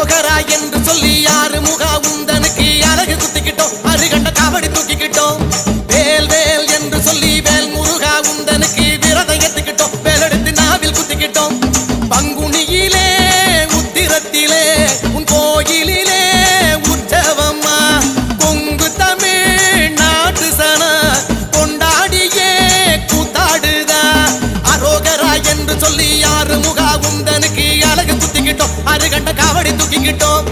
அரோகரா என்று சொல்லி யாரு முகா உந்தனுக்கு அழகு குத்திக்கிட்டோம் அருகண்ட காவடி தூக்கிக்கிட்டோம் வேல் வேல் என்று சொல்லி வேல் முருகா உந்தனுக்கு விரதம் எடுத்துக்கிட்டோம் வேலெடுத்து நாவில் குத்திக்கிட்டோம் பங்குனியிலே உத்திரத்திலே உன் கோயிலிலே உற்சவம்மா கொங்கு தமிழ் நாட்டு சன கொண்டாடியே கூத்தாடுதா அரோகரா என்று சொல்லி யாரு முகா உந்தனுக்கு அழகு குத்திக்கிட்டோம் அருகண்ட காவடி தூக்கிக்கிட்டோம்